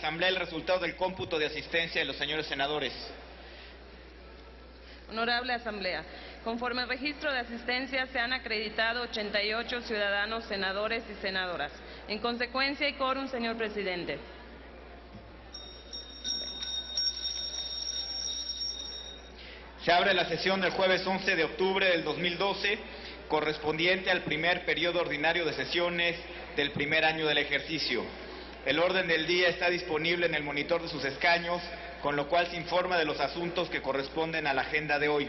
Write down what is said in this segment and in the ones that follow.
Asamblea el resultado del cómputo de asistencia de los señores senadores. Honorable Asamblea, conforme al registro de asistencia se han acreditado 88 ciudadanos, senadores y senadoras. En consecuencia, hay quórum, señor presidente. Se abre la sesión del jueves 11 de octubre del 2012, correspondiente al primer periodo ordinario de sesiones del primer año del ejercicio. El orden del día está disponible en el monitor de sus escaños, con lo cual se informa de los asuntos que corresponden a la agenda de hoy.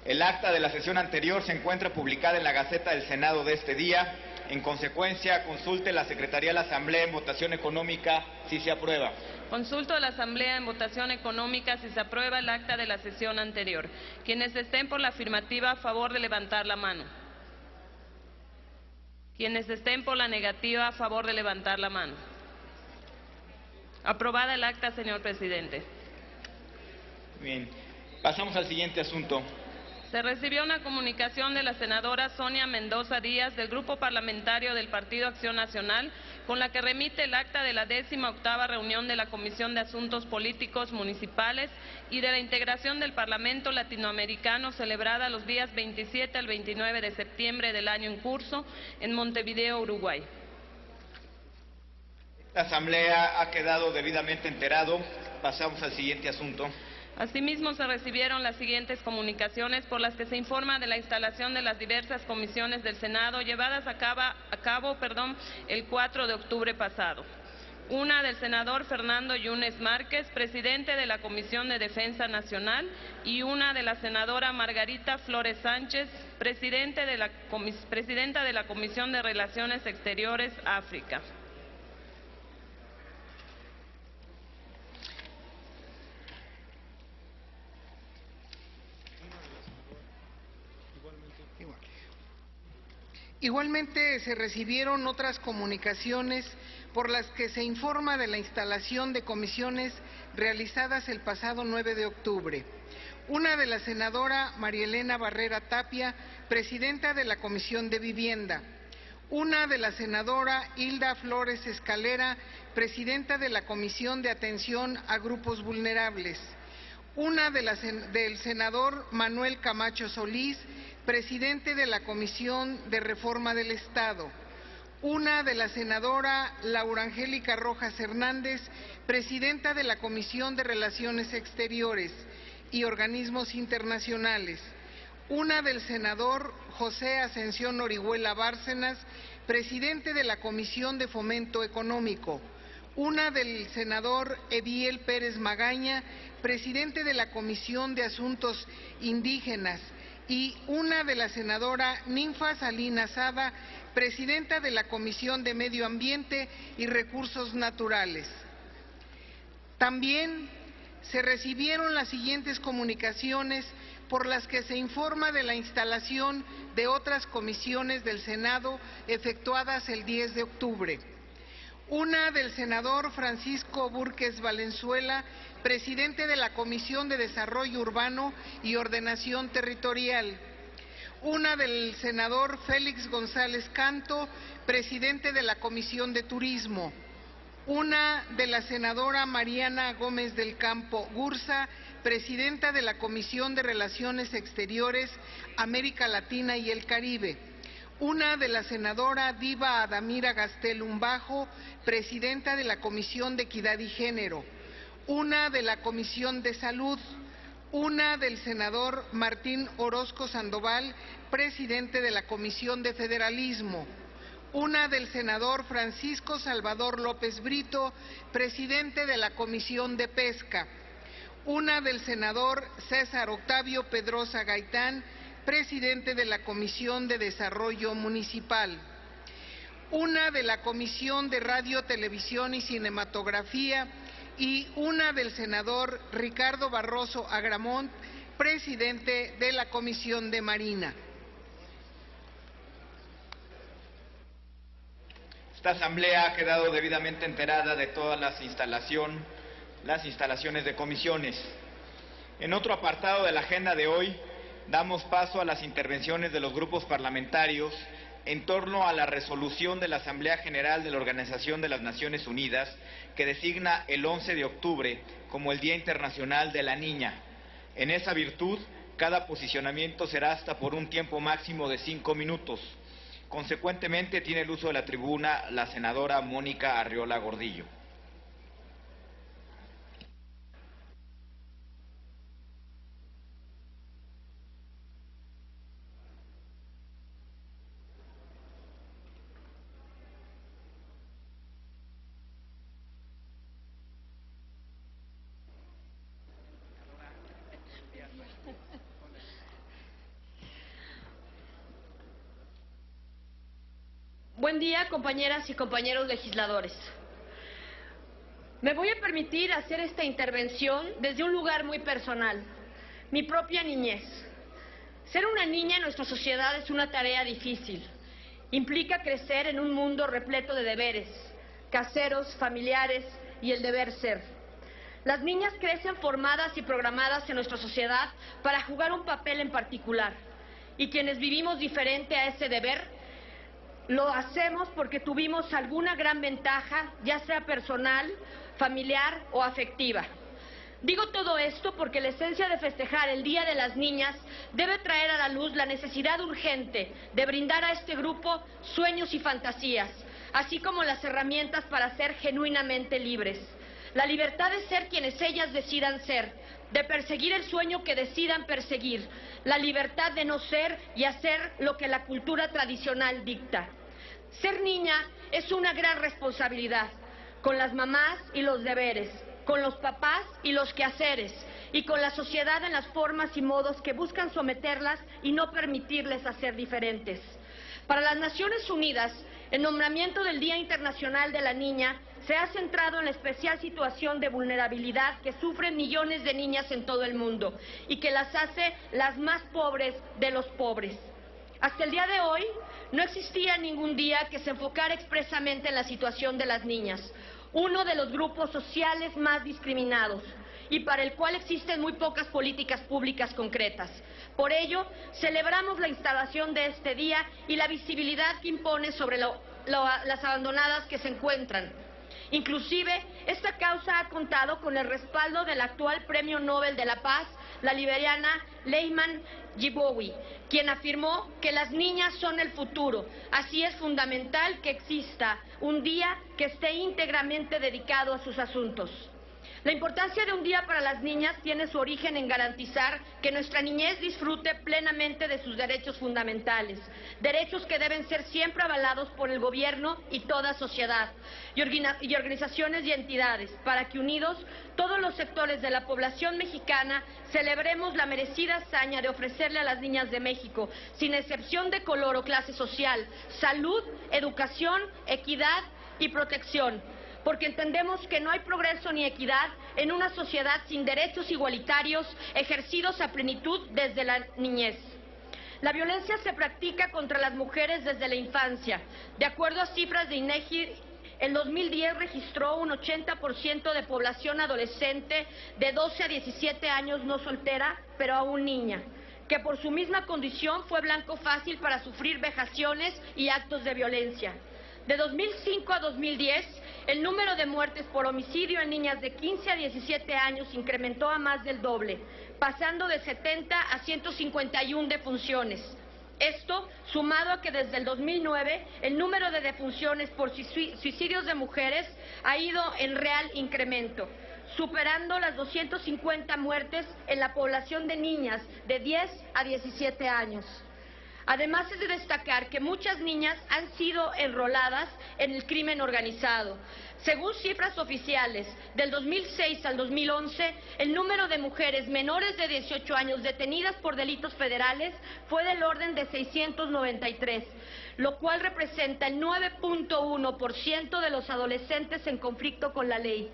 El acta de la sesión anterior se encuentra publicada en la Gaceta del Senado de este día. En consecuencia, consulte la Secretaría de la Asamblea en votación económica si se aprueba. Consulto a la Asamblea en votación económica si se aprueba el acta de la sesión anterior. Quienes estén por la afirmativa, a favor de levantar la mano. Quienes estén por la negativa, a favor de levantar la mano. Aprobada el acta, señor presidente. Bien, pasamos al siguiente asunto. Se recibió una comunicación de la senadora Sonia Mendoza Díaz del Grupo Parlamentario del Partido Acción Nacional, con la que remite el acta de la 18ª reunión de la Comisión de Asuntos Políticos Municipales y de la Integración del Parlamento Latinoamericano, celebrada los días 27 al 29 de septiembre del año en curso en Montevideo, Uruguay. La Asamblea ha quedado debidamente enterado. Pasamos al siguiente asunto. Asimismo, se recibieron las siguientes comunicaciones por las que se informa de la instalación de las diversas comisiones del Senado llevadas a cabo el 4 de octubre pasado. Una del senador Fernando Yunes Márquez, presidente de la Comisión de Defensa Nacional, y una de la senadora Margarita Flores Sánchez, presidenta de la Comisión de Relaciones Exteriores, África. Igualmente se recibieron otras comunicaciones por las que se informa de la instalación de comisiones realizadas el pasado 9 de octubre. Una de la senadora María Elena Barrera Tapia, presidenta de la Comisión de Vivienda. Una de la senadora Hilda Flores Escalera, presidenta de la Comisión de Atención a Grupos Vulnerables. Una del senador Manuel Camacho Solís, presidente de la Comisión de Reforma del Estado. Una de la senadora Laura Angélica Rojas Hernández, presidenta de la Comisión de Relaciones Exteriores y Organismos Internacionales. Una del senador José Ascensión Orihuela Bárcenas, presidente de la Comisión de Fomento Económico. Una del senador Eviel Pérez Magaña, presidente de la Comisión de Asuntos Indígenas, y una de la senadora Ninfa Salinas Sada, presidenta de la Comisión de Medio Ambiente y Recursos Naturales. También se recibieron las siguientes comunicaciones por las que se informa de la instalación de otras comisiones del Senado efectuadas el 10 de octubre. Una del senador Francisco Búrquez Valenzuela, presidente de la Comisión de Desarrollo Urbano y Ordenación Territorial. Una del senador Félix González Canto, presidente de la Comisión de Turismo. Una de la senadora Mariana Gómez del Campo Gursa, presidenta de la Comisión de Relaciones Exteriores, América Latina y el Caribe. Una de la senadora Diva Adamira Gastel Umbajo, presidenta de la Comisión de Equidad y Género. Una de la Comisión de Salud. Una del senador Martín Orozco Sandoval, presidente de la Comisión de Federalismo. Una del senador Francisco Salvador López Brito, presidente de la Comisión de Pesca. Una del senador César Octavio Pedrosa Gaitán, presidente de la Comisión de Desarrollo Municipal. Una de la Comisión de Radio, Televisión y Cinematografía, y una del senador Ricardo Barroso Agramont, presidente de la Comisión de Marina. Esta Asamblea ha quedado debidamente enterada de todas las instalaciones de comisiones. En otro apartado de la agenda de hoy, damos paso a las intervenciones de los grupos parlamentarios en torno a la resolución de la Asamblea General de la Organización de las Naciones Unidas, que designa el 11 de octubre como el Día Internacional de la Niña. En esa virtud, cada posicionamiento será hasta por un tiempo máximo de 5 minutos. Consecuentemente, tiene el uso de la tribuna la senadora Mónica Arriola Gordillo. Buen día, compañeras y compañeros legisladores. Me voy a permitir hacer esta intervención desde un lugar muy personal, mi propia niñez. Ser una niña en nuestra sociedad es una tarea difícil. Implica crecer en un mundo repleto de deberes, caseros, familiares y el deber ser. Las niñas crecen formadas y programadas en nuestra sociedad para jugar un papel en particular, y quienes vivimos diferente a ese deber, lo hacemos porque tuvimos alguna gran ventaja, ya sea personal, familiar o afectiva. Digo todo esto porque la esencia de festejar el Día de las Niñas debe traer a la luz la necesidad urgente de brindar a este grupo sueños y fantasías, así como las herramientas para ser genuinamente libres. La libertad de ser quienes ellas decidan ser, de perseguir el sueño que decidan perseguir, la libertad de no ser y hacer lo que la cultura tradicional dicta. Ser niña es una gran responsabilidad, con las mamás y los deberes, con los papás y los quehaceres, y con la sociedad en las formas y modos que buscan someterlas y no permitirles hacer diferentes. Para las Naciones Unidas, el nombramiento del Día Internacional de la Niña se ha centrado en la especial situación de vulnerabilidad que sufren millones de niñas en todo el mundo y que las hace las más pobres de los pobres. Hasta el día de hoy, no existía ningún día que se enfocara expresamente en la situación de las niñas, uno de los grupos sociales más discriminados y para el cual existen muy pocas políticas públicas concretas. Por ello, celebramos la instalación de este día y la visibilidad que impone sobre las abandonadas que se encuentran. Inclusive, esta causa ha contado con el respaldo del actual Premio Nobel de la Paz, la liberiana Leyman Yibowi, quien afirmó que las niñas son el futuro. Así es fundamental que exista un día que esté íntegramente dedicado a sus asuntos. La importancia de un día para las niñas tiene su origen en garantizar que nuestra niñez disfrute plenamente de sus derechos fundamentales, derechos que deben ser siempre avalados por el gobierno y toda sociedad, y organizaciones y entidades, para que unidos todos los sectores de la población mexicana celebremos la merecida hazaña de ofrecerle a las niñas de México, sin excepción de color o clase social, salud, educación, equidad y protección. Porque entendemos que no hay progreso ni equidad en una sociedad sin derechos igualitarios ejercidos a plenitud desde la niñez. La violencia se practica contra las mujeres desde la infancia. De acuerdo a cifras de INEGI, en 2010 registró un 80% de población adolescente de 12 a 17 años no soltera, pero aún niña, que por su misma condición fue blanco fácil para sufrir vejaciones y actos de violencia. De 2005 a 2010, el número de muertes por homicidio en niñas de 15 a 17 años incrementó a más del doble, pasando de 70 a 151 defunciones. Esto, sumado a que desde el 2009 el número de defunciones por suicidios de mujeres ha ido en real incremento, superando las 250 muertes en la población de niñas de 10 a 17 años. Además, es de destacar que muchas niñas han sido enroladas en el crimen organizado. Según cifras oficiales, del 2006 al 2011, el número de mujeres menores de 18 años detenidas por delitos federales fue del orden de 693, lo cual representa el 9.1% de los adolescentes en conflicto con la ley.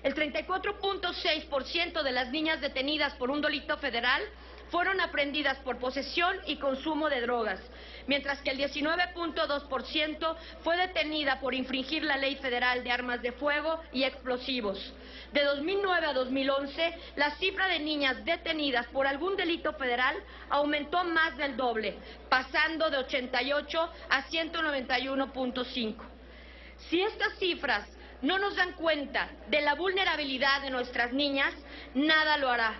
El 34.6% de las niñas detenidas por un delito federal fueron aprehendidas por posesión y consumo de drogas, mientras que el 19.2% fue detenida por infringir la Ley Federal de Armas de Fuego y Explosivos. De 2009 a 2011, la cifra de niñas detenidas por algún delito federal aumentó más del doble, pasando de 88 a 191.5. Si estas cifras no nos dan cuenta de la vulnerabilidad de nuestras niñas, nada lo hará.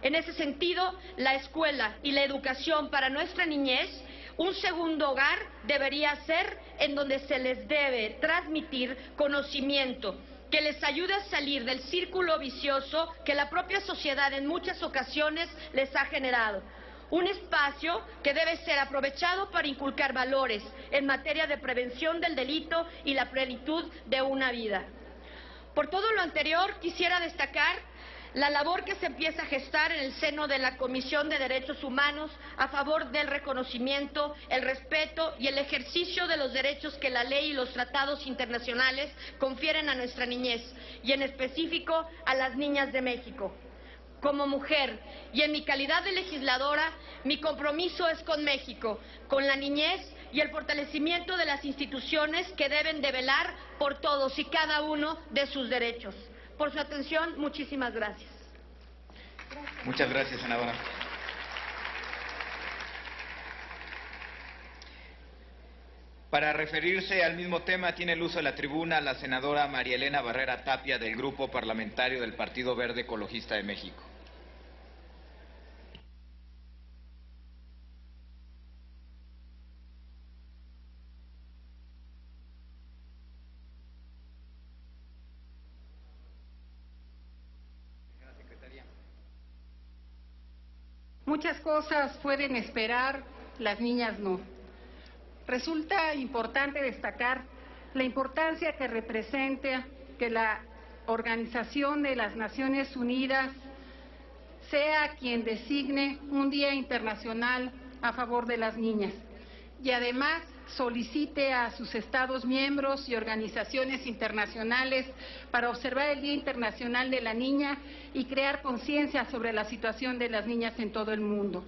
En ese sentido, la escuela y la educación para nuestra niñez, un segundo hogar, debería ser en donde se les debe transmitir conocimiento que les ayude a salir del círculo vicioso que la propia sociedad en muchas ocasiones les ha generado. Un espacio que debe ser aprovechado para inculcar valores en materia de prevención del delito y la plenitud de una vida. Por todo lo anterior, quisiera destacar la labor que se empieza a gestar en el seno de la Comisión de Derechos Humanos a favor del reconocimiento, el respeto y el ejercicio de los derechos que la ley y los tratados internacionales confieren a nuestra niñez, y en específico a las niñas de México. Como mujer y en mi calidad de legisladora, mi compromiso es con México, con la niñez y el fortalecimiento de las instituciones que deben de velar por todos y cada uno de sus derechos. Por su atención, muchísimas gracias. Muchas gracias, senadora. Para referirse al mismo tema, tiene el uso de la tribuna la senadora María Elena Barrera Tapia, del Grupo Parlamentario del Partido Verde Ecologista de México. Muchas cosas pueden esperar, las niñas no. Resulta importante destacar la importancia que representa que la Organización de las Naciones Unidas sea quien designe un Día Internacional a favor de las niñas y además solicite a sus Estados miembros y organizaciones internacionales para observar el Día Internacional de la Niña y crear conciencia sobre la situación de las niñas en todo el mundo,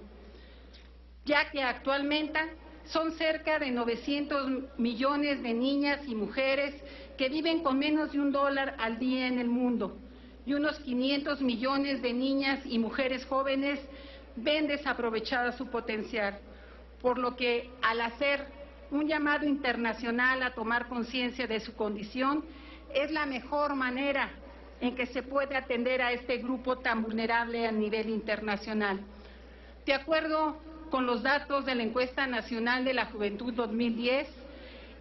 ya que actualmente son cerca de 900 millones de niñas y mujeres que viven con menos de $1 al día en el mundo, y unos 500 millones de niñas y mujeres jóvenes ven desaprovechada su potencial, por lo que al hacer un llamado internacional a tomar conciencia de su condición es la mejor manera en que se puede atender a este grupo tan vulnerable a nivel internacional. De acuerdo con los datos de la Encuesta Nacional de la Juventud 2010,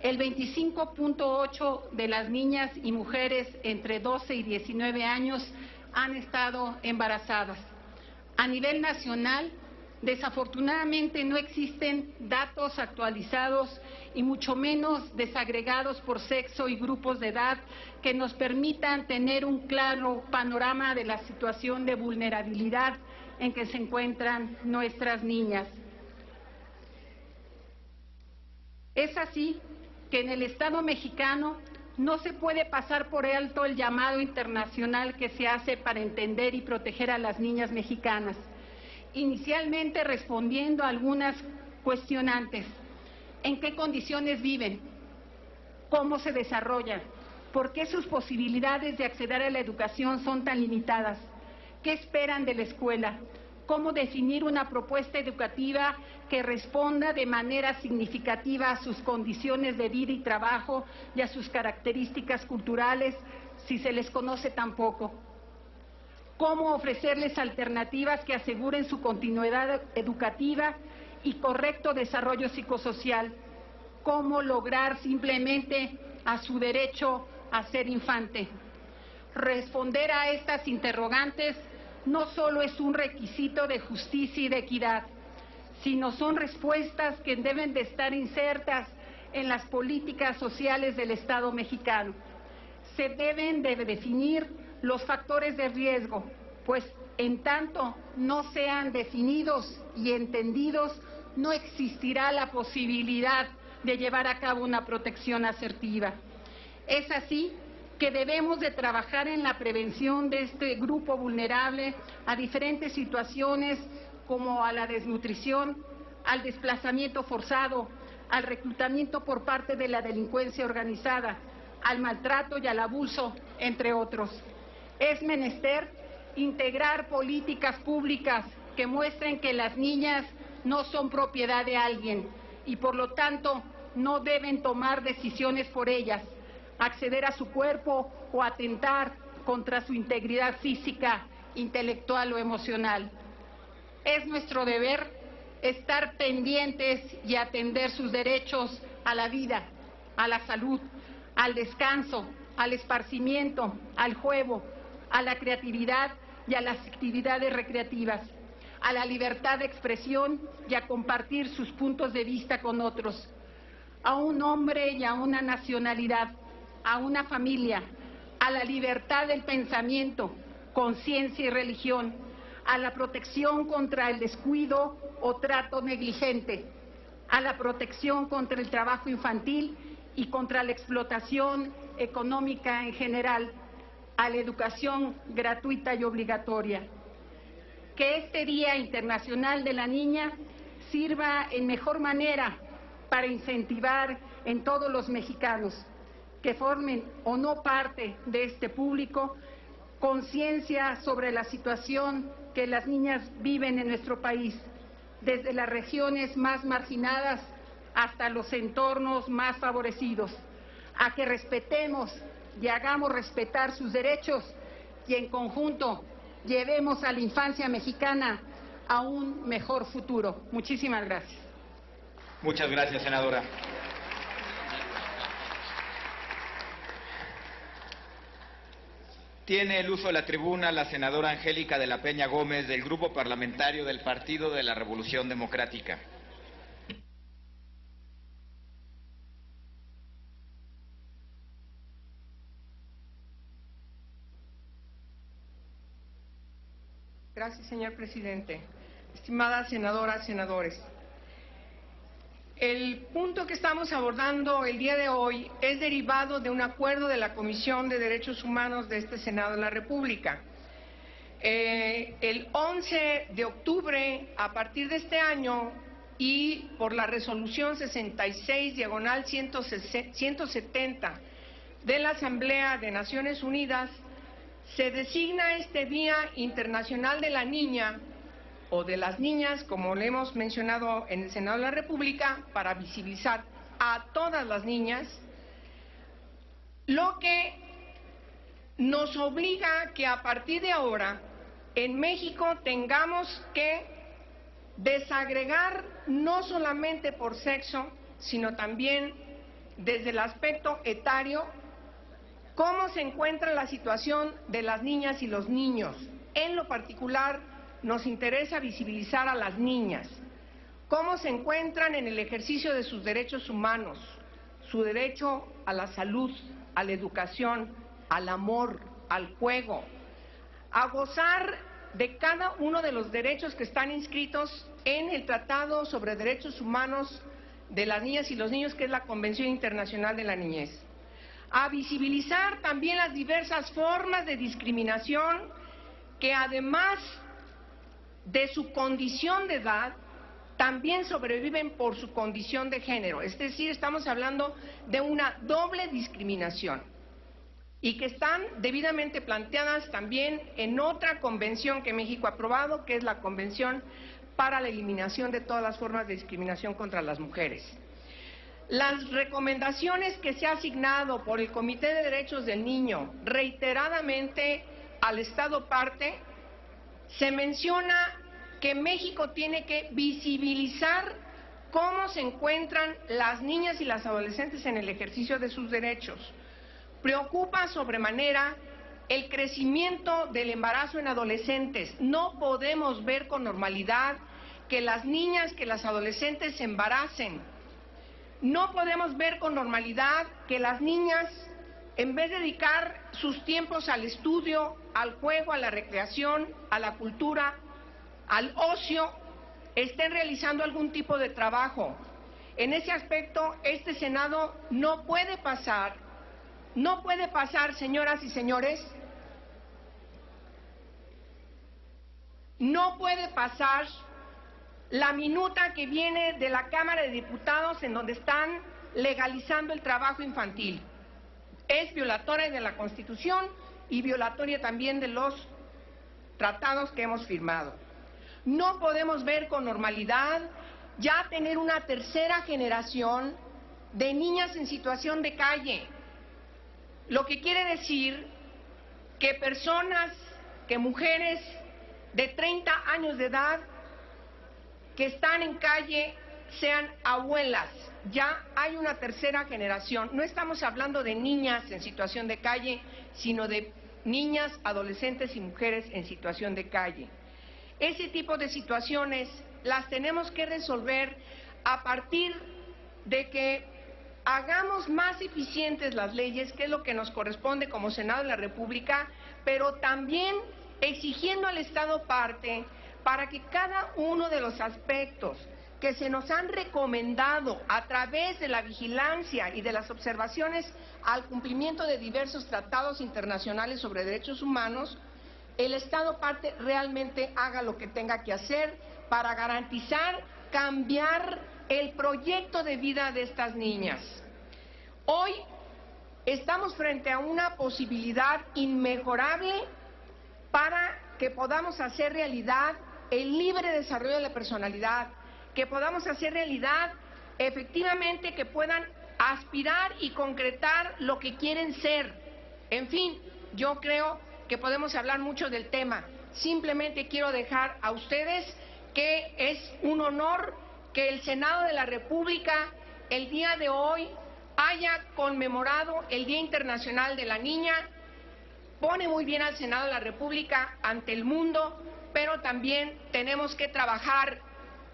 el 25.8% de las niñas y mujeres entre 12 y 19 años han estado embarazadas. A nivel nacional, desafortunadamente no existen datos actualizados y mucho menos desagregados por sexo y grupos de edad que nos permitan tener un claro panorama de la situación de vulnerabilidad en que se encuentran nuestras niñas. Es así que en el Estado mexicano no se puede pasar por alto el llamado internacional que se hace para entender y proteger a las niñas mexicanas. Inicialmente respondiendo a algunas cuestionantes: ¿en qué condiciones viven? ¿Cómo se desarrollan? ¿Por qué sus posibilidades de acceder a la educación son tan limitadas? ¿Qué esperan de la escuela? ¿Cómo definir una propuesta educativa que responda de manera significativa a sus condiciones de vida y trabajo y a sus características culturales si se les conoce tan poco? ¿Cómo ofrecerles alternativas que aseguren su continuidad educativa y correcto desarrollo psicosocial? ¿Cómo lograr simplemente a su derecho a ser infante? Responder a estas interrogantes no solo es un requisito de justicia y de equidad, sino son respuestas que deben de estar insertas en las políticas sociales del Estado mexicano. Se deben de definir los factores de riesgo, pues en tanto no sean definidos y entendidos, no existirá la posibilidad de llevar a cabo una protección asertiva. Es así que debemos de trabajar en la prevención de este grupo vulnerable a diferentes situaciones como a la desnutrición, al desplazamiento forzado, al reclutamiento por parte de la delincuencia organizada, al maltrato y al abuso, entre otros. Es menester integrar políticas públicas que muestren que las niñas no son propiedad de alguien y por lo tanto no deben tomar decisiones por ellas, acceder a su cuerpo o atentar contra su integridad física, intelectual o emocional. Es nuestro deber estar pendientes y atender sus derechos a la vida, a la salud, al descanso, al esparcimiento, al juego, a la creatividad y a las actividades recreativas, a la libertad de expresión y a compartir sus puntos de vista con otros, a un hombre y a una nacionalidad, a una familia, a la libertad del pensamiento, conciencia y religión, a la protección contra el descuido o trato negligente, a la protección contra el trabajo infantil y contra la explotación económica en general, a la educación gratuita y obligatoria. Que este Día Internacional de la Niña sirva en mejor manera para incentivar en todos los mexicanos que formen o no parte de este público conciencia sobre la situación que las niñas viven en nuestro país, desde las regiones más marginadas hasta los entornos más favorecidos, a que respetemos y hagamos respetar sus derechos y en conjunto llevemos a la infancia mexicana a un mejor futuro. Muchísimas gracias. Muchas gracias, senadora. Tiene el uso de la tribuna la senadora Angélica de la Peña Gómez, del Grupo Parlamentario del Partido de la Revolución Democrática. Gracias, señor presidente. Estimadas senadoras, senadores. El punto que estamos abordando el día de hoy es derivado de un acuerdo de la Comisión de Derechos Humanos de este Senado de la República. El 11 de octubre, a partir de este año, y por la resolución 66/170 de la Asamblea de Naciones Unidas, se designa este Día Internacional de la Niña o de las niñas, como le hemos mencionado en el Senado de la República, para visibilizar a todas las niñas, lo que nos obliga a que a partir de ahora en México tengamos que desagregar no solamente por sexo, sino también desde el aspecto etario, cómo se encuentra la situación de las niñas y los niños. En lo particular, nos interesa visibilizar a las niñas, cómo se encuentran en el ejercicio de sus derechos humanos, su derecho a la salud, a la educación, al amor, al juego, a gozar de cada uno de los derechos que están inscritos en el Tratado sobre Derechos Humanos de las Niñas y los Niños, que es la Convención Internacional de la Niñez, a visibilizar también las diversas formas de discriminación que además de su condición de edad, también sobreviven por su condición de género. Es decir, estamos hablando de una doble discriminación y que están debidamente planteadas también en otra convención que México ha aprobado, que es la Convención para la Eliminación de todas las formas de discriminación contra las mujeres. Las recomendaciones que se ha asignado por el Comité de Derechos del Niño reiteradamente al Estado parte, se menciona que México tiene que visibilizar cómo se encuentran las niñas y las adolescentes en el ejercicio de sus derechos. Preocupa sobremanera el crecimiento del embarazo en adolescentes. No podemos ver con normalidad que las niñas, que las adolescentes se embaracen. No podemos ver con normalidad que las niñas, en vez de dedicar sus tiempos al estudio, al juego, a la recreación, a la cultura, al ocio, estén realizando algún tipo de trabajo. En ese aspecto, este Senado no puede pasar, señoras y señores, no puede pasar la minuta que viene de la Cámara de Diputados en donde están legalizando el trabajo infantil. Es violatoria de la Constitución y violatoria también de los tratados que hemos firmado. No podemos ver con normalidad ya tener una tercera generación de niñas en situación de calle, lo que quiere decir que personas, que mujeres de 30 años de edad que están en calle sean abuelas. Ya hay una tercera generación. No estamos hablando de niñas en situación de calle, sino de niñas, adolescentes y mujeres en situación de calle. Ese tipo de situaciones las tenemos que resolver a partir de que hagamos más eficientes las leyes, que es lo que nos corresponde como Senado de la República, pero también exigiendo al Estado parte para que cada uno de los aspectos que se nos han recomendado a través de la vigilancia y de las observaciones al cumplimiento de diversos tratados internacionales sobre derechos humanos, el Estado parte realmente haga lo que tenga que hacer para garantizar cambiar el proyecto de vida de estas niñas. Hoy estamos frente a una posibilidad inmejorable para que podamos hacer realidad el libre desarrollo de la personalidad, que podamos hacer realidad efectivamente que puedan aspirar y concretar lo que quieren ser. En fin, yo creo que podemos hablar mucho del tema. Simplemente quiero dejar a ustedes que es un honor que el Senado de la República el día de hoy haya conmemorado el Día Internacional de la Niña. Pone muy bien al Senado de la República ante el mundo, pero también tenemos que trabajar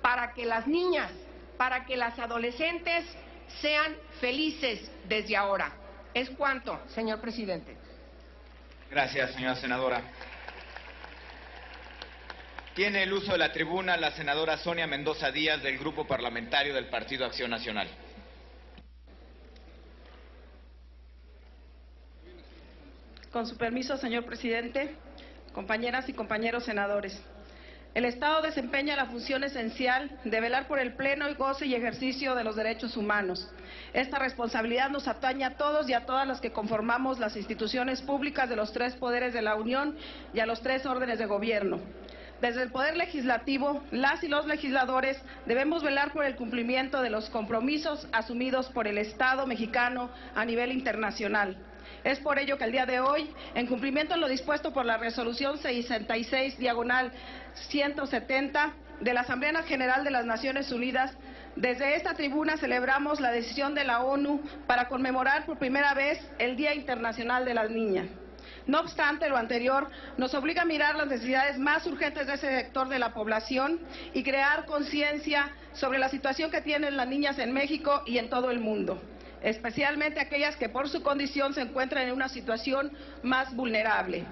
para que las niñas, para que las adolescentes sean felices desde ahora. Es cuanto, señor presidente. Gracias, señora senadora. Tiene el uso de la tribuna la senadora Sonia Mendoza Díaz, del Grupo Parlamentario del Partido Acción Nacional. Con su permiso, señor presidente, compañeras y compañeros senadores. El Estado desempeña la función esencial de velar por el pleno y goce y ejercicio de los derechos humanos. Esta responsabilidad nos atañe a todos y a todas las que conformamos las instituciones públicas de los tres poderes de la Unión y a los tres órdenes de gobierno. Desde el Poder Legislativo, las y los legisladores debemos velar por el cumplimiento de los compromisos asumidos por el Estado mexicano a nivel internacional. Es por ello que el día de hoy, en cumplimiento de lo dispuesto por la Resolución 66/170 de la Asamblea General de las Naciones Unidas, desde esta tribuna celebramos la decisión de la ONU para conmemorar por primera vez el Día Internacional de las Niñas. No obstante, lo anterior nos obliga a mirar las necesidades más urgentes de ese sector de la población y crear conciencia sobre la situación que tienen las niñas en México y en todo el mundo, especialmente aquellas que por su condición se encuentran en una situación más vulnerable.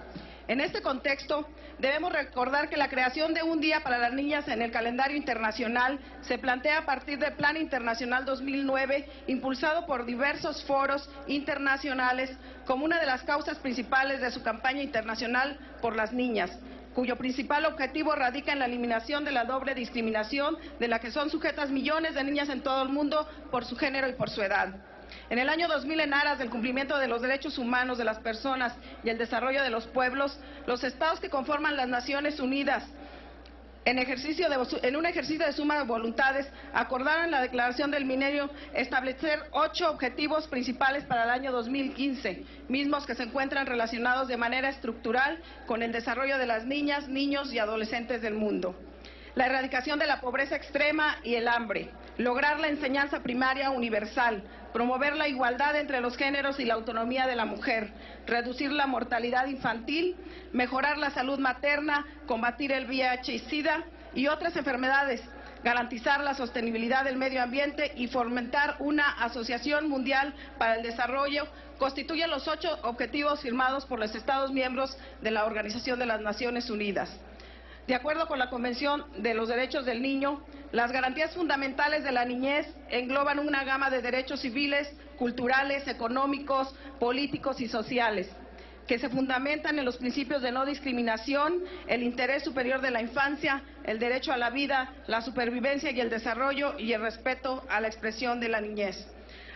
En este contexto, debemos recordar que la creación de un día para las niñas en el calendario internacional se plantea a partir del Plan Internacional 2009, impulsado por diversos foros internacionales como una de las causas principales de su campaña internacional por las niñas, cuyo principal objetivo radica en la eliminación de la doble discriminación de la que son sujetas millones de niñas en todo el mundo por su género y por su edad. En el año 2000, en aras del cumplimiento de los derechos humanos de las personas y el desarrollo de los pueblos, los estados que conforman las Naciones Unidas, en un ejercicio de suma de voluntades, acordaron en la Declaración del Milenio establecer 8 objetivos principales para el año 2015, mismos que se encuentran relacionados de manera estructural con el desarrollo de las niñas, niños y adolescentes del mundo. La erradicación de la pobreza extrema y el hambre, lograr la enseñanza primaria universal, promover la igualdad entre los géneros y la autonomía de la mujer, reducir la mortalidad infantil, mejorar la salud materna, combatir el VIH y SIDA y otras enfermedades, garantizar la sostenibilidad del medio ambiente y fomentar una asociación mundial para el desarrollo, constituyen los 8 objetivos firmados por los Estados miembros de la Organización de las Naciones Unidas. De acuerdo con la Convención de los Derechos del Niño, las garantías fundamentales de la niñez engloban una gama de derechos civiles, culturales, económicos, políticos y sociales, que se fundamentan en los principios de no discriminación, el interés superior de la infancia, el derecho a la vida, la supervivencia y el desarrollo y el respeto a la expresión de la niñez.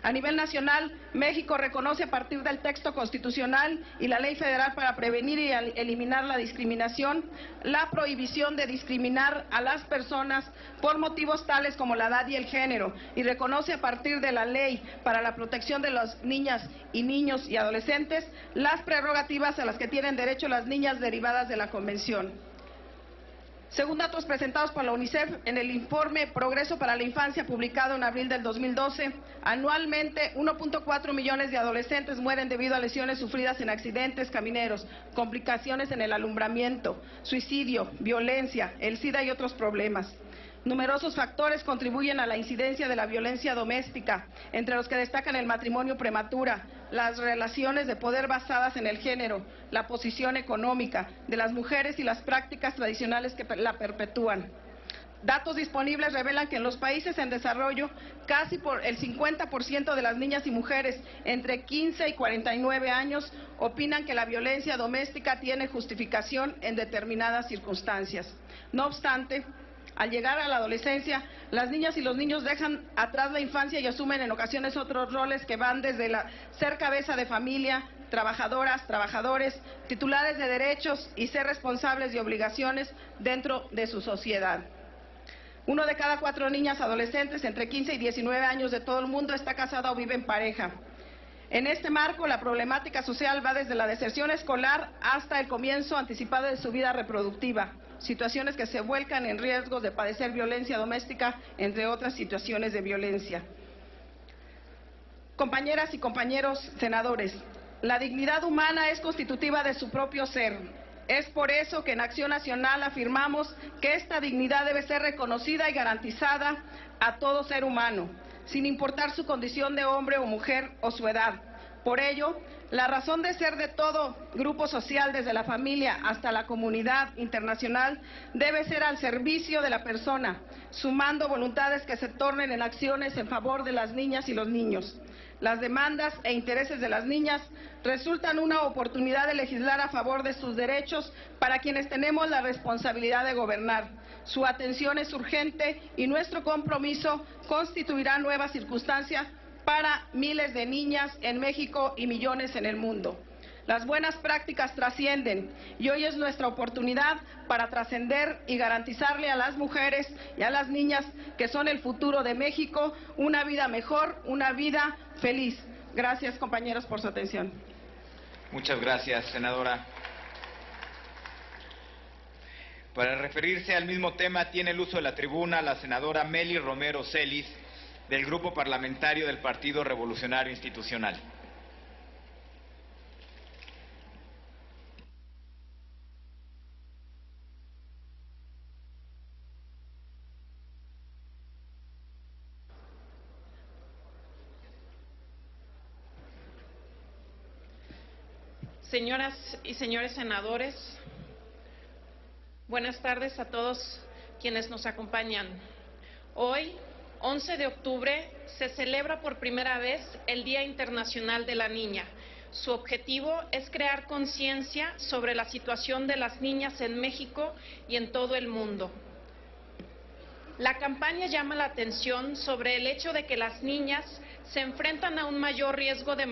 A nivel nacional, México reconoce a partir del texto constitucional y la Ley Federal para prevenir y eliminar la discriminación, la prohibición de discriminar a las personas por motivos tales como la edad y el género, y reconoce a partir de la Ley para la protección de las niñas y niños y adolescentes las prerrogativas a las que tienen derecho las niñas derivadas de la Convención. Según datos presentados por la UNICEF en el informe Progreso para la Infancia, publicado en abril del 2012, anualmente 1.4 millones de adolescentes mueren debido a lesiones sufridas en accidentes camineros, complicaciones en el alumbramiento, suicidio, violencia, el SIDA y otros problemas. Numerosos factores contribuyen a la incidencia de la violencia doméstica, entre los que destacan el matrimonio prematuro, las relaciones de poder basadas en el género, la posición económica de las mujeres y las prácticas tradicionales que la perpetúan. Datos disponibles revelan que en los países en desarrollo, casi por el 50% de las niñas y mujeres entre 15 y 49 años opinan que la violencia doméstica tiene justificación en determinadas circunstancias. No obstante, al llegar a la adolescencia, las niñas y los niños dejan atrás la infancia y asumen en ocasiones otros roles que van desde ser cabeza de familia, trabajadoras, trabajadores, titulares de derechos y ser responsables de obligaciones dentro de su sociedad. 1 de cada 4 niñas adolescentes entre 15 y 19 años de todo el mundo está casada o vive en pareja. En este marco, la problemática social va desde la deserción escolar hasta el comienzo anticipado de su vida reproductiva, situaciones que se vuelcan en riesgos de padecer violencia doméstica, entre otras situaciones de violencia. Compañeras y compañeros senadores, la dignidad humana es constitutiva de su propio ser. Es por eso que en Acción Nacional afirmamos que esta dignidad debe ser reconocida y garantizada a todo ser humano, sin importar su condición de hombre o mujer o su edad. Por ello, la razón de ser de todo grupo social, desde la familia hasta la comunidad internacional, debe ser al servicio de la persona, sumando voluntades que se tornen en acciones en favor de las niñas y los niños. Las demandas e intereses de las niñas resultan una oportunidad de legislar a favor de sus derechos para quienes tenemos la responsabilidad de gobernar. Su atención es urgente y nuestro compromiso constituirá nuevas circunstancias para miles de niñas en México y millones en el mundo. Las buenas prácticas trascienden y hoy es nuestra oportunidad para trascender y garantizarle a las mujeres y a las niñas que son el futuro de México una vida mejor, una vida feliz. Gracias, compañeros, por su atención. Muchas gracias, senadora. Para referirse al mismo tema tiene el uso de la tribuna la senadora Mely Romero Celis, del Grupo Parlamentario del Partido Revolucionario Institucional. Señoras y señores senadores, buenas tardes a todos quienes nos acompañan. Hoy, 11 de octubre, se celebra por primera vez el Día Internacional de la Niña. Su objetivo es crear conciencia sobre la situación de las niñas en México y en todo el mundo. La campaña llama la atención sobre el hecho de que las niñas se enfrentan a un mayor riesgo de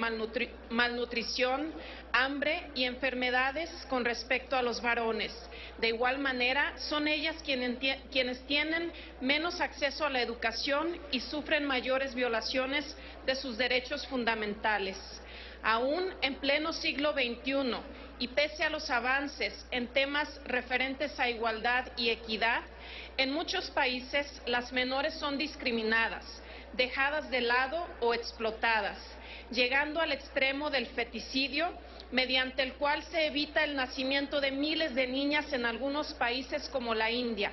malnutrición, hambre y enfermedades con respecto a los varones. De igual manera, son ellas quienes tienen menos acceso a la educación y sufren mayores violaciones de sus derechos fundamentales. Aún en pleno siglo XXI y pese a los avances en temas referentes a igualdad y equidad, en muchos países las menores son discriminadas, dejadas de lado o explotadas, llegando al extremo del feticidio, mediante el cual se evita el nacimiento de miles de niñas en algunos países como la India,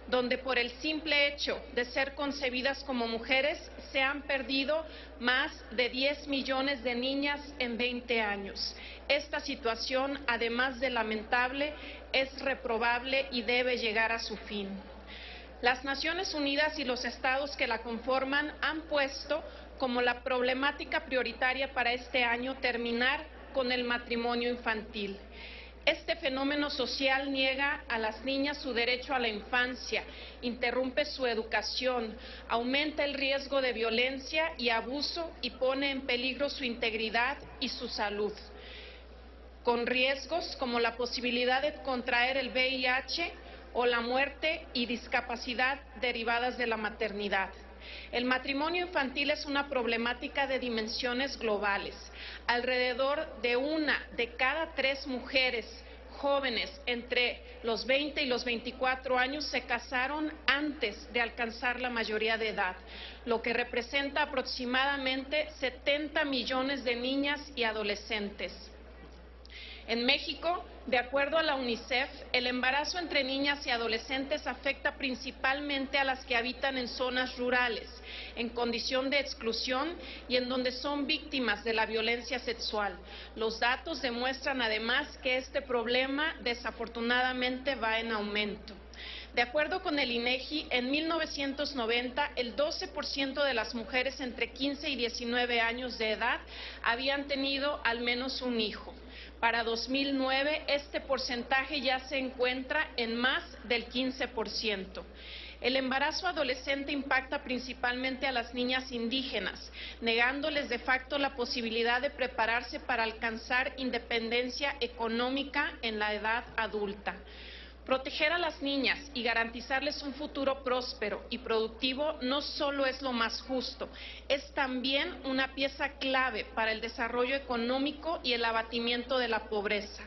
donde por el simple hecho de ser concebidas como mujeres se han perdido más de 10 millones de niñas en 20 años. Esta situación, además de lamentable, es reprobable y debe llegar a su fin. Las Naciones Unidas y los estados que la conforman han puesto como la problemática prioritaria para este año terminar con el matrimonio infantil. Este fenómeno social niega a las niñas su derecho a la infancia, interrumpe su educación, aumenta el riesgo de violencia y abuso y pone en peligro su integridad y su salud, con riesgos como la posibilidad de contraer el VIH o la muerte y discapacidad derivadas de la maternidad. El matrimonio infantil es una problemática de dimensiones globales. Alrededor de 1 de cada 3 mujeres jóvenes entre los 20 y los 24 años se casaron antes de alcanzar la mayoría de edad, lo que representa aproximadamente 70 millones de niñas y adolescentes. En México, de acuerdo a la UNICEF, el embarazo entre niñas y adolescentes afecta principalmente a las que habitan en zonas rurales, en condición de exclusión y en donde son víctimas de la violencia sexual. Los datos demuestran además que este problema desafortunadamente va en aumento. De acuerdo con el INEGI, en 1990, el 12% de las mujeres entre 15 y 19 años de edad habían tenido al menos un hijo. Para 2009, este porcentaje ya se encuentra en más del 15%. El embarazo adolescente impacta principalmente a las niñas indígenas, negándoles de facto la posibilidad de prepararse para alcanzar independencia económica en la edad adulta. Proteger a las niñas y garantizarles un futuro próspero y productivo no solo es lo más justo, es también una pieza clave para el desarrollo económico y el abatimiento de la pobreza.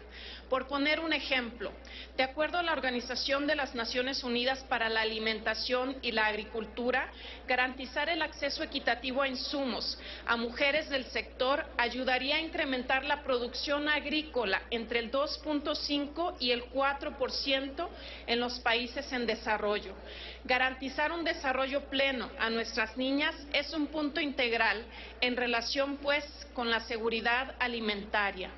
Por poner un ejemplo, de acuerdo a la Organización de las Naciones Unidas para la Alimentación y la Agricultura, garantizar el acceso equitativo a insumos a mujeres del sector ayudaría a incrementar la producción agrícola entre el 2.5 y el 4% en los países en desarrollo. Garantizar un desarrollo pleno a nuestras niñas es un punto integral en relación, pues, con la seguridad alimentaria.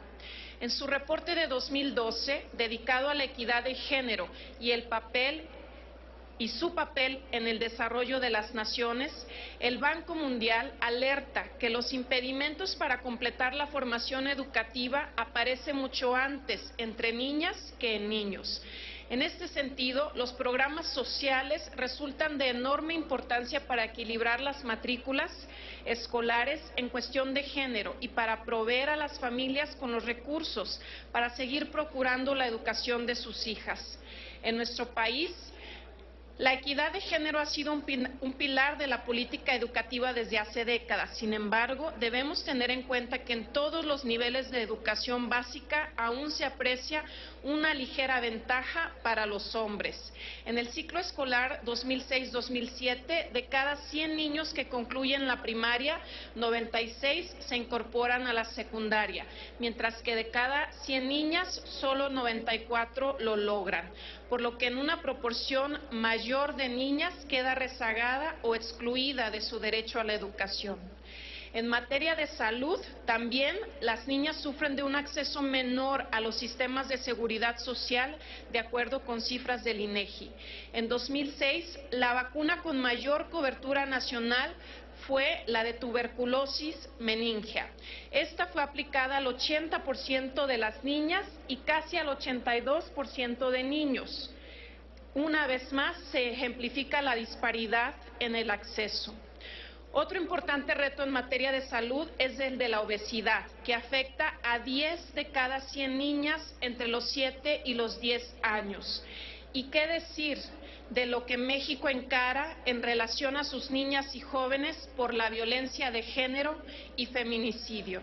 En su reporte de 2012, dedicado a la equidad de género y su papel en el desarrollo de las naciones, el Banco Mundial alerta que los impedimentos para completar la formación educativa aparecen mucho antes entre niñas que en niños. En este sentido, los programas sociales resultan de enorme importancia para equilibrar las matrículas escolares en cuestión de género y para proveer a las familias con los recursos para seguir procurando la educación de sus hijas. En nuestro país, la equidad de género ha sido un pilar de la política educativa desde hace décadas. Sin embargo, debemos tener en cuenta que en todos los niveles de educación básica aún se aprecia una ligera ventaja para los hombres. En el ciclo escolar 2006-2007, de cada 100 niños que concluyen la primaria, 96 se incorporan a la secundaria, mientras que de cada 100 niñas, solo 94 lo logran, por lo que en una proporción mayor de niñas queda rezagada o excluida de su derecho a la educación. En materia de salud, también las niñas sufren de un acceso menor a los sistemas de seguridad social, de acuerdo con cifras del INEGI. En 2006, la vacuna con mayor cobertura nacional fue la de tuberculosis meningea. Esta fue aplicada al 80% de las niñas y casi al 82% de niños. Una vez más, se ejemplifica la disparidad en el acceso. Otro importante reto en materia de salud es el de la obesidad, que afecta a 10 de cada 100 niñas entre los 7 y los 10 años. ¿Y qué decir de lo que México encara en relación a sus niñas y jóvenes por la violencia de género y feminicidio?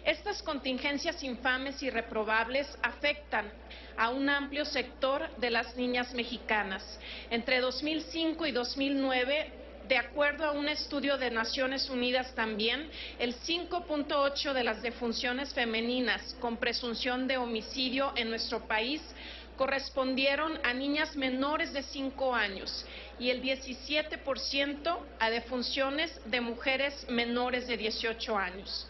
Estas contingencias infames y reprobables afectan a un amplio sector de las niñas mexicanas. Entre 2005 y 2009, de acuerdo a un estudio de Naciones Unidas también, el 5.8% de las defunciones femeninas con presunción de homicidio en nuestro país correspondieron a niñas menores de 5 años y el 17% a defunciones de mujeres menores de 18 años.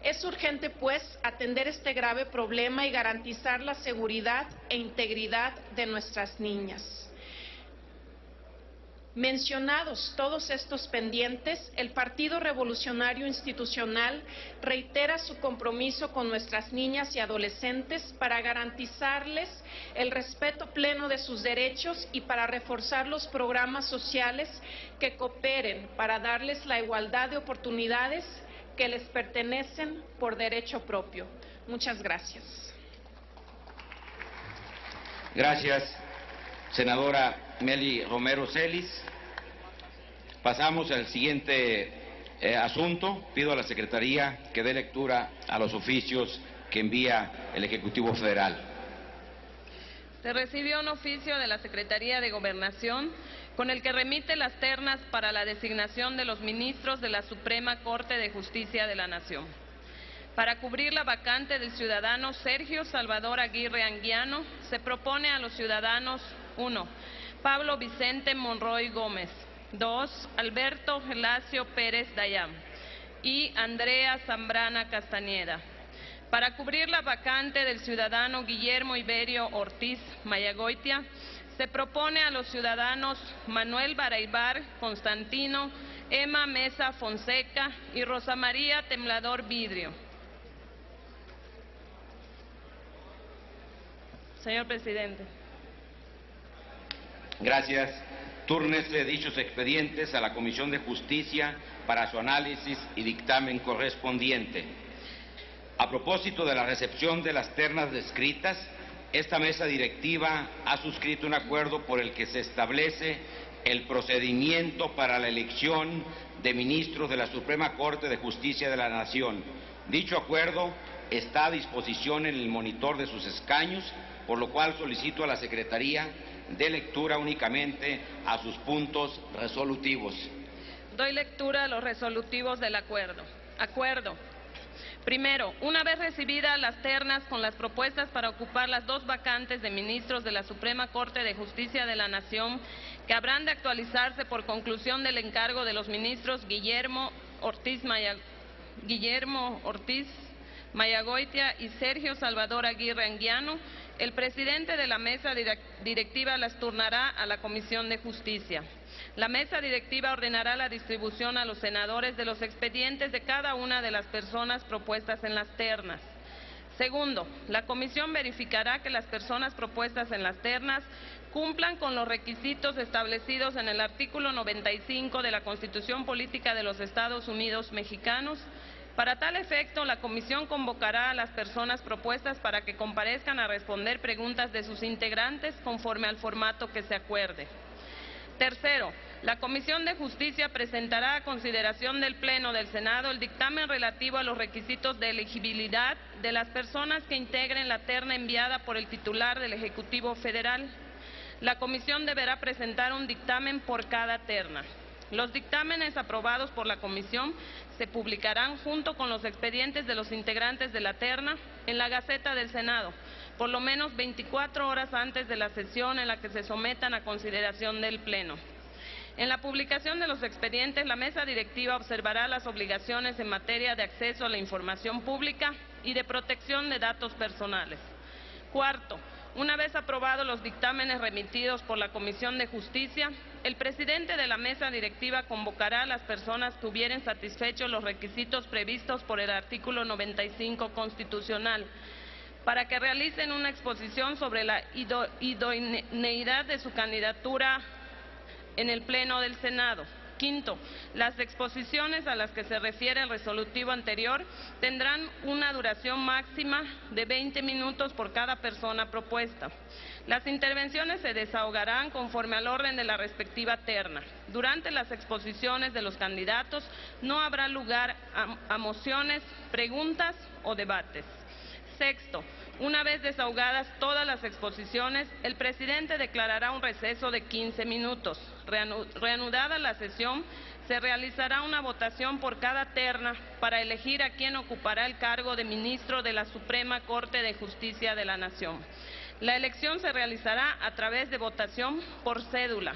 Es urgente, pues, atender este grave problema y garantizar la seguridad e integridad de nuestras niñas. Mencionados todos estos pendientes, el Partido Revolucionario Institucional reitera su compromiso con nuestras niñas y adolescentes para garantizarles el respeto pleno de sus derechos y para reforzar los programas sociales que cooperen para darles la igualdad de oportunidades que les pertenecen por derecho propio. Muchas gracias. Gracias, senadora Meli Romero Celis. Pasamos al siguiente asunto. Pido a la Secretaría que dé lectura a los oficios que envía el Ejecutivo Federal. Se recibió un oficio de la Secretaría de Gobernación con el que remite las ternas para la designación de los ministros de la Suprema Corte de Justicia de la Nación. Para cubrir la vacante del ciudadano Sergio Salvador Aguirre Anguiano, se propone a los ciudadanos 1. Pablo Vicente Monroy Gómez, 2. Alberto Gelacio Pérez Dayán y Andrea Zambrana Castañeda. Para cubrir la vacante del ciudadano Guillermo Iberio Ortiz Mayagoitia, se propone a los ciudadanos Manuel Baraybar Constantino, Emma Mesa Fonseca y Rosa María Temblador Vidrio. Señor presidente. Gracias. Túrnese dichos expedientes a la Comisión de Justicia para su análisis y dictamen correspondiente. A propósito de la recepción de las ternas descritas, esta mesa directiva ha suscrito un acuerdo por el que se establece el procedimiento para la elección de ministros de la Suprema Corte de Justicia de la Nación. Dicho acuerdo está a disposición en el monitor de sus escaños, por lo cual solicito a la Secretaría de lectura únicamente a sus puntos resolutivos. Doy lectura a los resolutivos del acuerdo. Acuerdo. Primero, una vez recibidas las ternas con las propuestas para ocupar las 2 vacantes de ministros de la Suprema Corte de Justicia de la Nación, que habrán de actualizarse por conclusión del encargo de los ministros Guillermo Ortiz Mayagoitia y Sergio Salvador Aguirre Anguiano, el presidente de la mesa directiva las turnará a la Comisión de Justicia. La mesa directiva ordenará la distribución a los senadores de los expedientes de cada una de las personas propuestas en las ternas. Segundo, la comisión verificará que las personas propuestas en las ternas cumplan con los requisitos establecidos en el artículo 95 de la Constitución Política de los Estados Unidos Mexicanos. Para tal efecto, la comisión convocará a las personas propuestas para que comparezcan a responder preguntas de sus integrantes conforme al formato que se acuerde. Tercero, la Comisión de Justicia presentará a consideración del Pleno del Senado el dictamen relativo a los requisitos de elegibilidad de las personas que integren la terna enviada por el titular del Ejecutivo Federal. La comisión deberá presentar un dictamen por cada terna. Los dictámenes aprobados por la comisión se publicarán junto con los expedientes de los integrantes de la terna en la Gaceta del Senado, por lo menos 24 horas antes de la sesión en la que se sometan a consideración del Pleno. En la publicación de los expedientes, la mesa directiva observará las obligaciones en materia de acceso a la información pública y de protección de datos personales. Cuarto, una vez aprobados los dictámenes remitidos por la Comisión de Justicia, el presidente de la mesa directiva convocará a las personas que hubieren satisfecho los requisitos previstos por el artículo 95 constitucional para que realicen una exposición sobre la idoneidad de su candidatura en el Pleno del Senado. Quinto, las exposiciones a las que se refiere el resolutivo anterior tendrán una duración máxima de 20 minutos por cada persona propuesta. Las intervenciones se desahogarán conforme al orden de la respectiva terna. Durante las exposiciones de los candidatos no habrá lugar a mociones, preguntas o debates. Sexto, una vez desahogadas todas las exposiciones, el presidente declarará un receso de 15 minutos. Reanudada la sesión, se realizará una votación por cada terna para elegir a quien ocupará el cargo de ministro de la Suprema Corte de Justicia de la Nación. La elección se realizará a través de votación por cédula.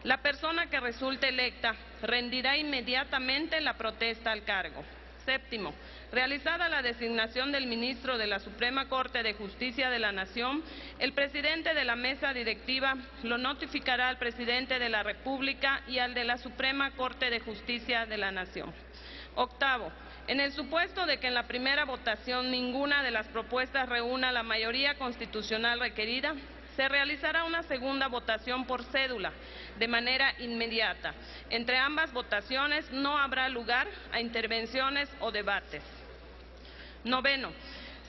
La persona que resulte electa rendirá inmediatamente la protesta al cargo. Séptimo, Realizada la designación del ministro de la Suprema Corte de Justicia de la Nación, el presidente de la mesa directiva lo notificará al presidente de la República y al de la Suprema Corte de Justicia de la Nación. Octavo, en el supuesto de que en la primera votación ninguna de las propuestas reúna la mayoría constitucional requerida, se realizará una segunda votación por cédula, de manera inmediata. Entre ambas votaciones no habrá lugar a intervenciones o debates. Noveno,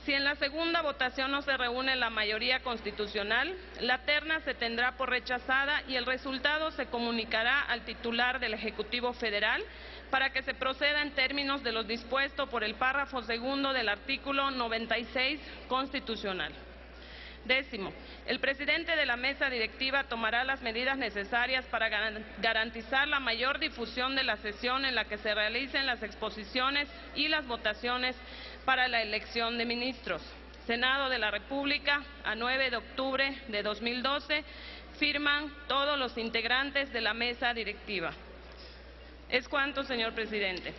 si en la segunda votación no se reúne la mayoría constitucional, la terna se tendrá por rechazada y el resultado se comunicará al titular del Ejecutivo Federal para que se proceda en términos de lo dispuesto por el párrafo segundo del artículo 96 constitucional. Décimo, el presidente de la mesa directiva tomará las medidas necesarias para garantizar la mayor difusión de la sesión en la que se realicen las exposiciones y las votaciones para la elección de ministros. Senado de la República, a 9 de octubre de 2012, firman todos los integrantes de la mesa directiva. Es cuanto, señor presidente.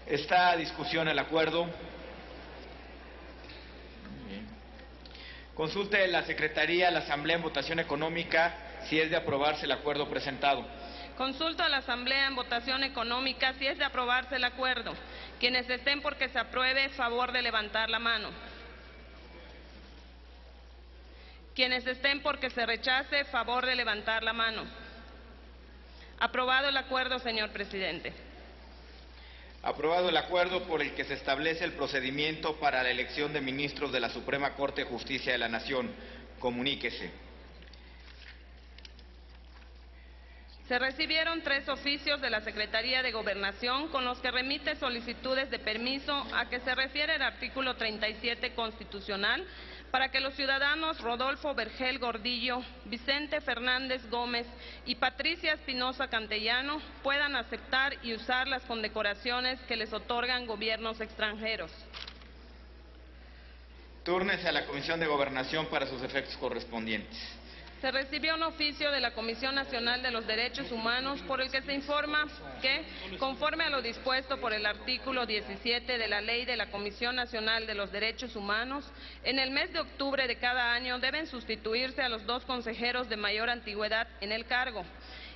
Está a discusión el acuerdo. Consulte la Secretaría, la Asamblea en votación económica si es de aprobarse el acuerdo presentado. Consulto a la Asamblea en votación económica si es de aprobarse el acuerdo. Quienes estén por que se apruebe, favor de levantar la mano. Quienes estén por que se rechace, favor de levantar la mano. Aprobado el acuerdo, señor presidente. Aprobado el acuerdo por el que se establece el procedimiento para la elección de ministros de la Suprema Corte de Justicia de la Nación. Comuníquese. Se recibieron 3 oficios de la Secretaría de Gobernación con los que remite solicitudes de permiso a que se refiere el artículo 37 constitucional para que los ciudadanos Rodolfo Vergel Gordillo, Vicente Fernández Gómez y Patricia Espinosa Cantellano puedan aceptar y usar las condecoraciones que les otorgan gobiernos extranjeros. Túrnese a la Comisión de Gobernación para sus efectos correspondientes. Se recibió un oficio de la Comisión Nacional de los Derechos Humanos por el que se informa que, conforme a lo dispuesto por el artículo 17 de la Ley de la Comisión Nacional de los Derechos Humanos, en el mes de octubre de cada año deben sustituirse a los 2 consejeros de mayor antigüedad en el cargo,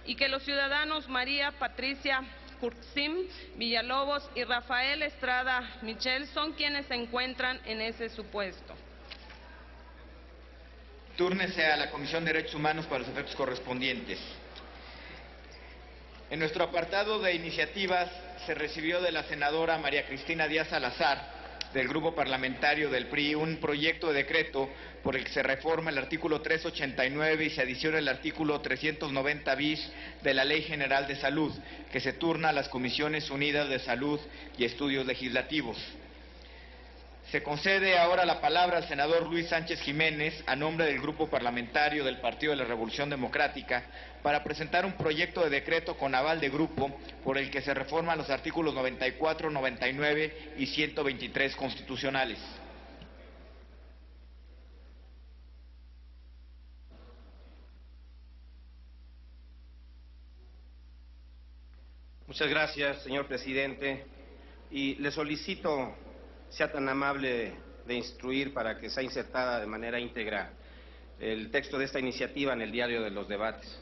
y que los ciudadanos María Patricia Curtsim Villalobos y Rafael Estrada Michel son quienes se encuentran en ese supuesto. Túrnese a la Comisión de Derechos Humanos para los efectos correspondientes. En nuestro apartado de iniciativas se recibió de la senadora María Cristina Díaz Salazar, del Grupo Parlamentario del PRI, un proyecto de decreto por el que se reforma el artículo 389 y se adiciona el artículo 390 bis de la Ley General de Salud, que se turna a las Comisiones Unidas de Salud y Estudios Legislativos. Se concede ahora la palabra al senador Luis Sánchez Jiménez, a nombre del Grupo Parlamentario del Partido de la Revolución Democrática, para presentar un proyecto de decreto con aval de grupo por el que se reforman los artículos 94, 99 y 123 constitucionales. Muchas gracias, señor presidente, y le solicito sea tan amable de instruir para que sea insertada de manera íntegra el texto de esta iniciativa en el diario de los debates.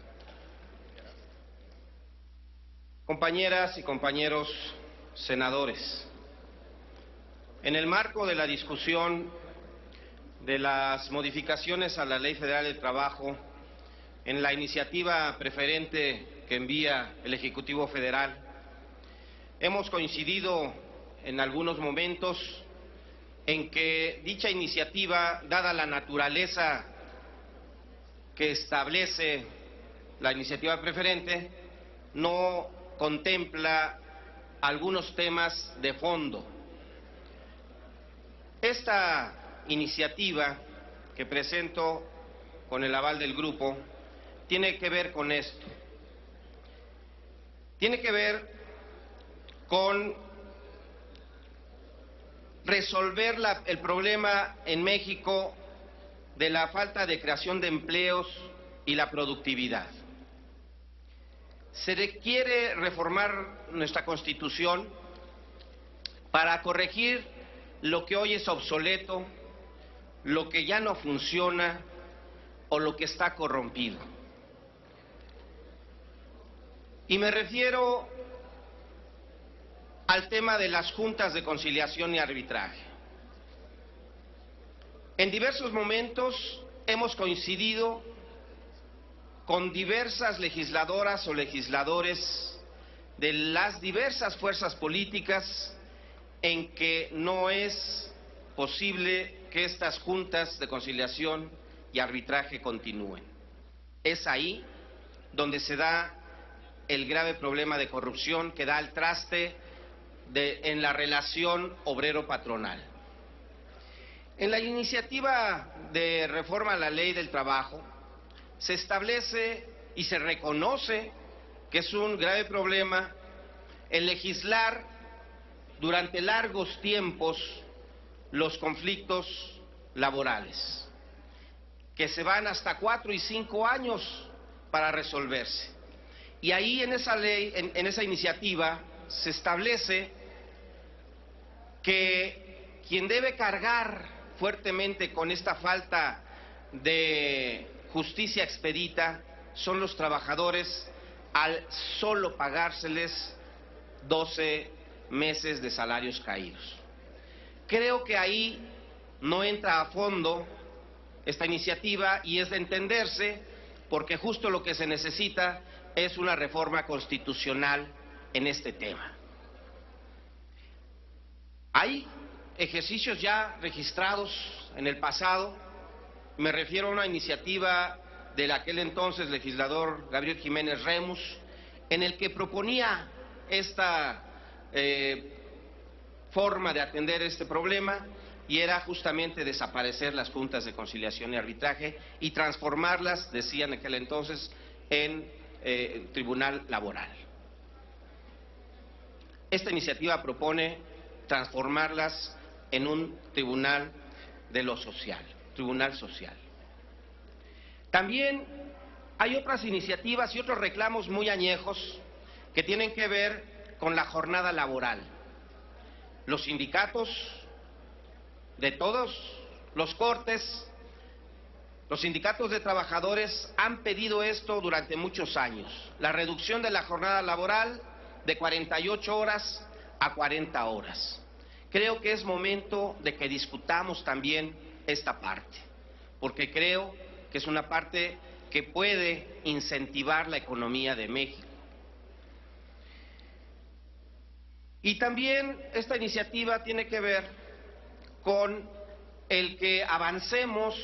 Compañeras y compañeros senadores, en el marco de la discusión de las modificaciones a la Ley Federal del Trabajo, en la iniciativa preferente que envía el Ejecutivo Federal, hemos coincidido en algunos momentos en que dicha iniciativa, dada la naturaleza que establece la iniciativa preferente, no contempla algunos temas de fondo. Esta iniciativa que presento con el aval del grupo tiene que ver con esto. Tiene que ver con resolver el problema en México de la falta de creación de empleos y la productividad. Se requiere reformar nuestra Constitución para corregir lo que hoy es obsoleto, lo que ya no funciona o lo que está corrompido. Y me refiero al tema de las juntas de conciliación y arbitraje. En diversos momentos hemos coincidido con diversas legisladoras o legisladores de las diversas fuerzas políticas en que no es posible que estas juntas de conciliación y arbitraje continúen. Es ahí donde se da el grave problema de corrupción que da al traste en la relación obrero-patronal. En la iniciativa de reforma a la Ley del Trabajo se establece y se reconoce que es un grave problema el legislar durante largos tiempos los conflictos laborales, que se van hasta 4 y 5 años para resolverse. Y ahí en esa ley, en esa iniciativa, se establece que quien debe cargar fuertemente con esta falta de justicia expedita son los trabajadores al solo pagárseles 12 meses de salarios caídos. Creo que ahí no entra a fondo esta iniciativa y es de entenderse porque justo lo que se necesita es una reforma constitucional en este tema. Hay ejercicios ya registrados en el pasado, me refiero a una iniciativa del aquel entonces legislador Gabriel Jiménez Remus, en el que proponía esta forma de atender este problema y era justamente desaparecer las juntas de conciliación y arbitraje y transformarlas, decían en aquel entonces, en tribunal laboral. Esta iniciativa propone transformarlas en un tribunal de lo social, tribunal social. También hay otras iniciativas y otros reclamos muy añejos que tienen que ver con la jornada laboral. Los sindicatos de todos los cortes, los sindicatos de trabajadores han pedido esto durante muchos años, la reducción de la jornada laboral de 48 horas a 40 horas. Creo que es momento de que discutamos también esta parte, porque creo que es una parte que puede incentivar la economía de México. Y también esta iniciativa tiene que ver con el que avancemos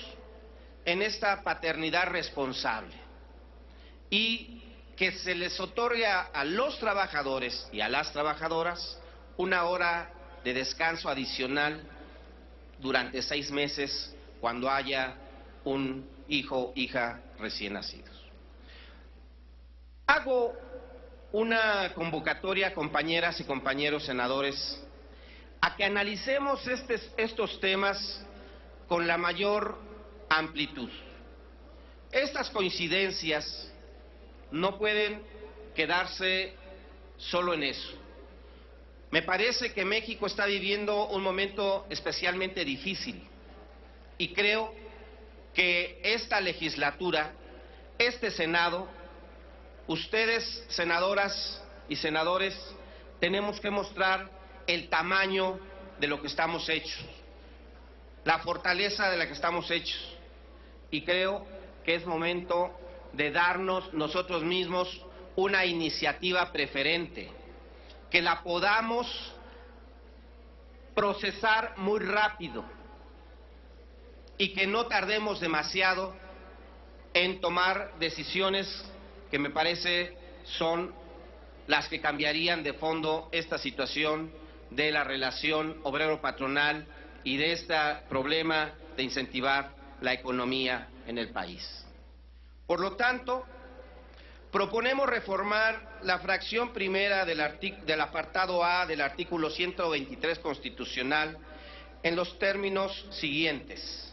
en esta paternidad responsable y que se les otorgue a los trabajadores y a las trabajadoras una hora de descanso adicional durante 6 meses cuando haya un hijo o hija recién nacidos. Hago una convocatoria, compañeras y compañeros senadores, a que analicemos estos temas con la mayor amplitud. Estas coincidencias no pueden quedarse solo en eso. Me parece que México está viviendo un momento especialmente difícil y creo que esta legislatura, este Senado, ustedes, senadoras y senadores, tenemos que mostrar el tamaño de lo que estamos hechos, la fortaleza de la que estamos hechos. Y creo que es momento de darnos nosotros mismos una iniciativa preferente, que la podamos procesar muy rápido y que no tardemos demasiado en tomar decisiones que me parece son las que cambiarían de fondo esta situación de la relación obrero-patronal y de este problema de incentivar la economía en el país. Por lo tanto, proponemos reformar la fracción primera del apartado A del artículo 123 constitucional en los términos siguientes.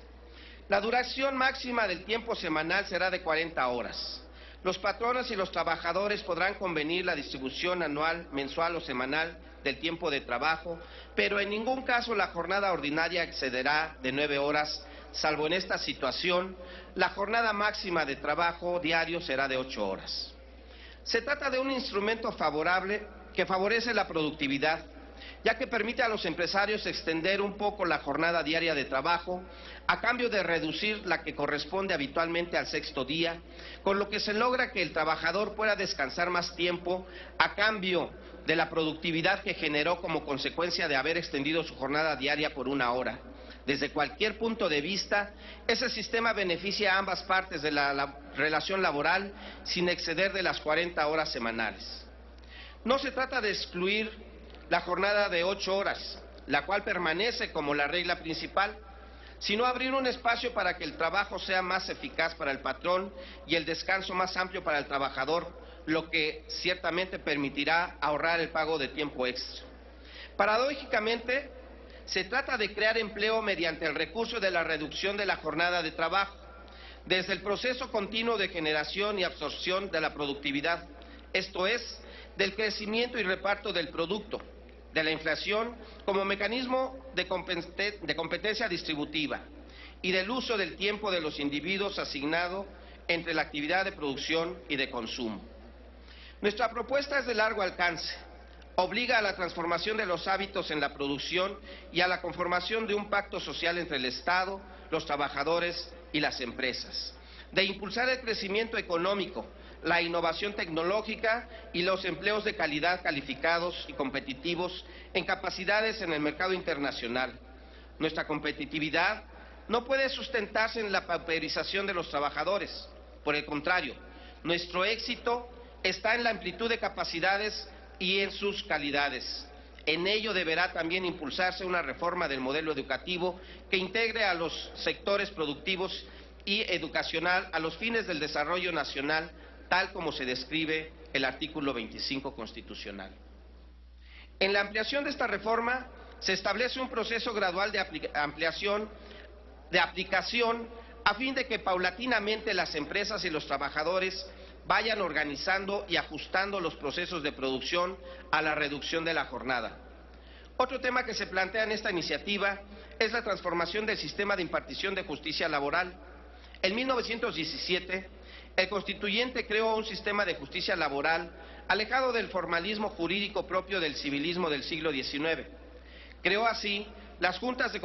La duración máxima del tiempo semanal será de 40 horas. Los patronos y los trabajadores podrán convenir la distribución anual, mensual o semanal del tiempo de trabajo, pero en ningún caso la jornada ordinaria excederá de 9 horas, salvo en esta situación, la jornada máxima de trabajo diario será de 8 horas. Se trata de un instrumento favorable que favorece la productividad, ya que permite a los empresarios extender un poco la jornada diaria de trabajo a cambio de reducir la que corresponde habitualmente al sexto día, con lo que se logra que el trabajador pueda descansar más tiempo a cambio de la productividad que generó como consecuencia de haber extendido su jornada diaria por 1 hora. Desde cualquier punto de vista, ese sistema beneficia a ambas partes de la relación laboral sin exceder de las 40 horas semanales. No se trata de excluir la jornada de 8 horas, la cual permanece como la regla principal, sino abrir un espacio para que el trabajo sea más eficaz para el patrón y el descanso más amplio para el trabajador, lo que ciertamente permitirá ahorrar el pago de tiempo extra. Paradójicamente, se trata de crear empleo mediante el recurso de la reducción de la jornada de trabajo, desde el proceso continuo de generación y absorción de la productividad, esto es, del crecimiento y reparto del producto, de la inflación como mecanismo de competencia distributiva y del uso del tiempo de los individuos asignado entre la actividad de producción y de consumo. Nuestra propuesta es de largo alcance. Obliga a la transformación de los hábitos en la producción y a la conformación de un pacto social entre el Estado, los trabajadores y las empresas, de impulsar el crecimiento económico, la innovación tecnológica y los empleos de calidad calificados y competitivos en capacidades en el mercado internacional. Nuestra competitividad no puede sustentarse en la pauperización de los trabajadores. Por el contrario, nuestro éxito está en la amplitud de capacidades y en sus calidades. En ello deberá también impulsarse una reforma del modelo educativo que integre a los sectores productivos y educacional a los fines del desarrollo nacional, tal como se describe el artículo 25 constitucional. En la ampliación de esta reforma se establece un proceso gradual de aplicación a fin de que paulatinamente las empresas y los trabajadores vayan organizando y ajustando los procesos de producción a la reducción de la jornada. Otro tema que se plantea en esta iniciativa es la transformación del sistema de impartición de justicia laboral. En 1917, el constituyente creó un sistema de justicia laboral alejado del formalismo jurídico propio del civilismo del siglo XIX. Creó así las juntas de